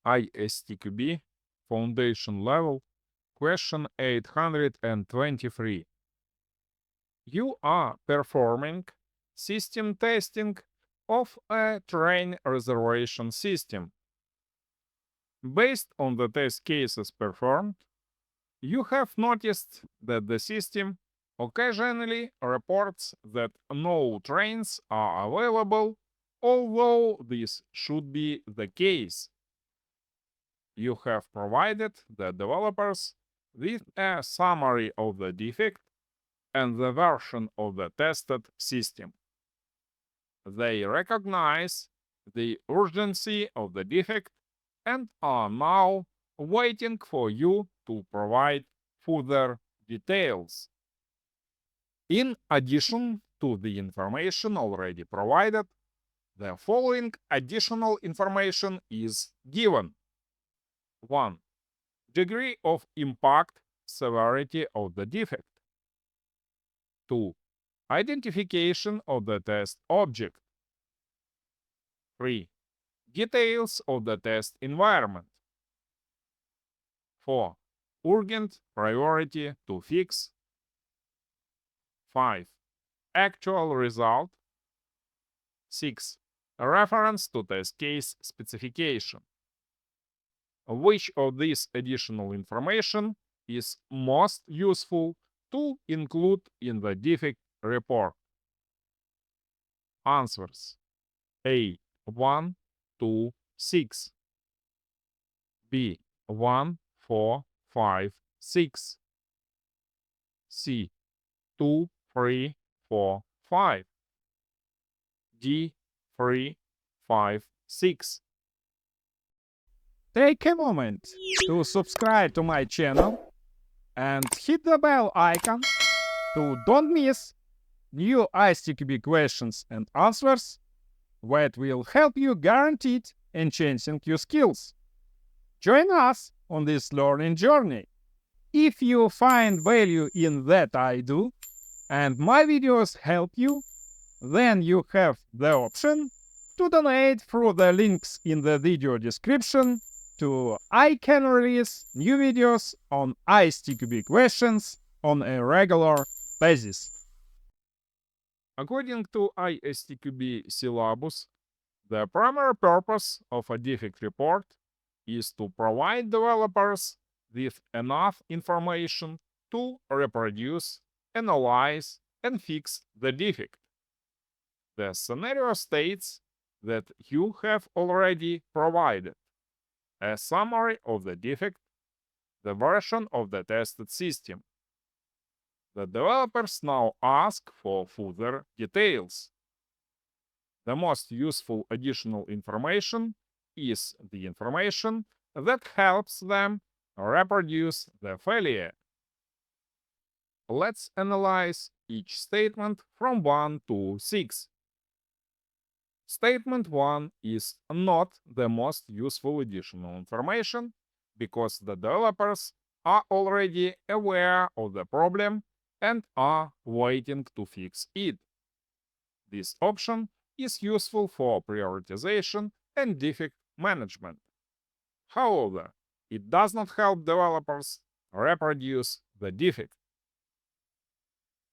ISTQB Foundation Level, question 823. You are performing system testing of a train reservation system. Based on the test cases performed, you have noticed that the system occasionally reports that no trains are available, although this should be the case. You have provided the developers with a summary of the defect and the version of the tested system. They recognize the urgency of the defect and are now waiting for you to provide further details. In addition to the information already provided, the following additional information is given. 1. Degree of impact, severity of the defect. 2. Identification of the test object. 3. Details of the test environment. 4. Urgent priority to fix. 5. Actual result. 6. Reference to test case specification. Which of this additional information is most useful to include in the defect report? Answers: A. 1, 2, 6. B. 1, 4, 5, 6. C. 2, 3, 4, 5. D. 3, 5, 6. Take a moment to subscribe to my channel and hit the bell icon to don't miss new ISTQB questions and answers that will help you guaranteed enhancing your skills. Join us on this learning journey. If you find value in that I do and my videos help you, then you have the option to donate through the links in the video description so I can release new videos on ISTQB questions on a regular basis. According to ISTQB syllabus, the primary purpose of a defect report is to provide developers with enough information to reproduce, analyze, and fix the defect. The scenario states that you have already provided a summary of the defect, the version of the tested system. The developers now ask for further details. The most useful additional information is the information that helps them reproduce the failure. Let's analyze each statement from 1 to 6. Statement 1 is not the most useful additional information because the developers are already aware of the problem and are waiting to fix it. This option is useful for prioritization and defect management. However, it does not help developers reproduce the defect.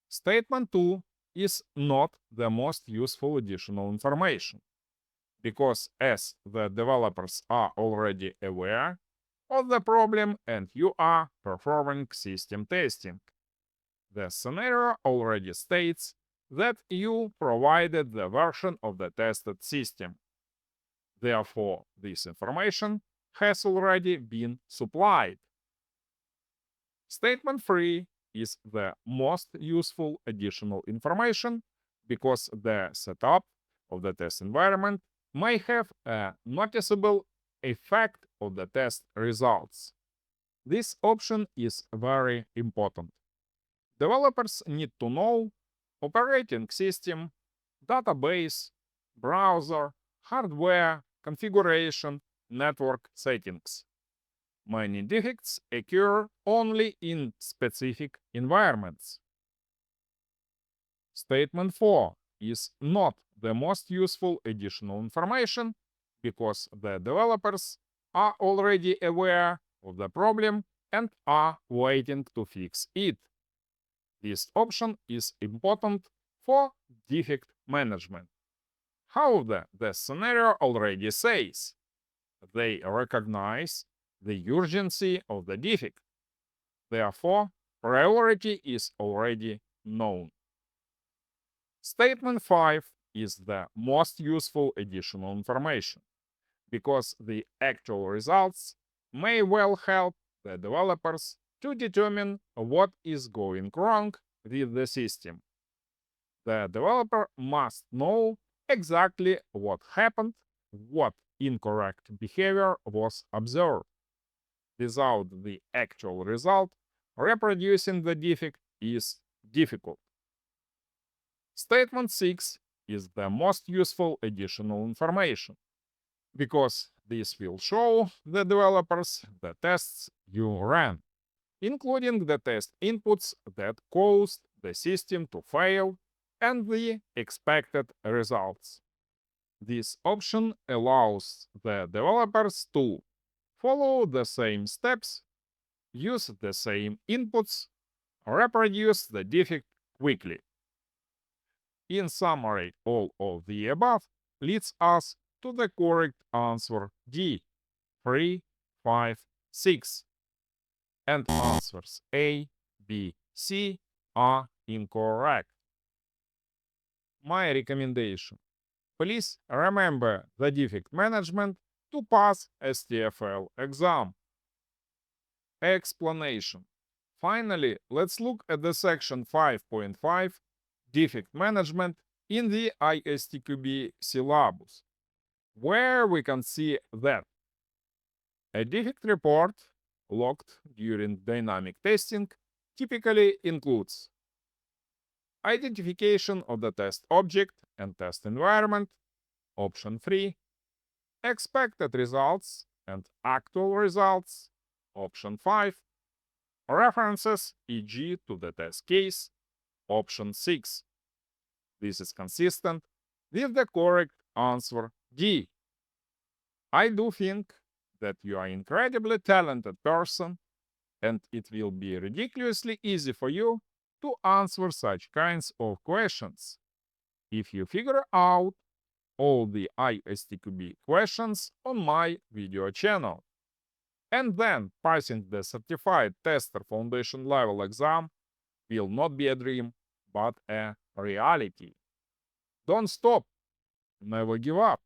Statement 2 is not the most useful additional information because as the developers are already aware of the problem and you are performing system testing. The scenario already states that you provided the version of the tested system. Therefore, this information has already been supplied. Statement 3 is the most useful additional information because the setup of the test environment may have a noticeable effect on the test results. This option is very important. Developers need to know operating system, database, browser, hardware, configuration, network settings. Many defects occur only in specific environments. Statement 4 is not the most useful additional information because the developers are already aware of the problem and are waiting to fix it. This option is important for defect management. However, the scenario already says they recognize the urgency of the defect. Therefore, priority is already known. Statement 5 is the most useful additional information because the actual results may well help the developers to determine what is going wrong with the system. The developer must know exactly what happened, what incorrect behavior was observed. Without the actual result, reproducing the defect is difficult. Statement 6 is the most useful additional information because this will show the developers the tests you ran, including the test inputs that caused the system to fail and the expected results. This option allows the developers to follow the same steps, use the same inputs, reproduce the defect quickly. In summary, all of the above leads us to the correct answer D, 3, 5, 6. And answers A, B, C are incorrect. My recommendation: please remember the defect management to pass STFL exam. Explanation. Finally, let's look at the section 5.5 defect management in the ISTQB syllabus, where we can see that a defect report logged during dynamic testing typically includes identification of the test object and test environment, option 3, expected results and actual results, option 5, references, e.g. to the test case, option 6. This is consistent with the correct answer D. I do think that you are an incredibly talented person, and it will be ridiculously easy for you to answer such kinds of questions if you figure out all the ISTQB questions on my video channel. And then passing the Certified Tester Foundation level exam will not be a dream, but a reality. Don't stop. Never give up.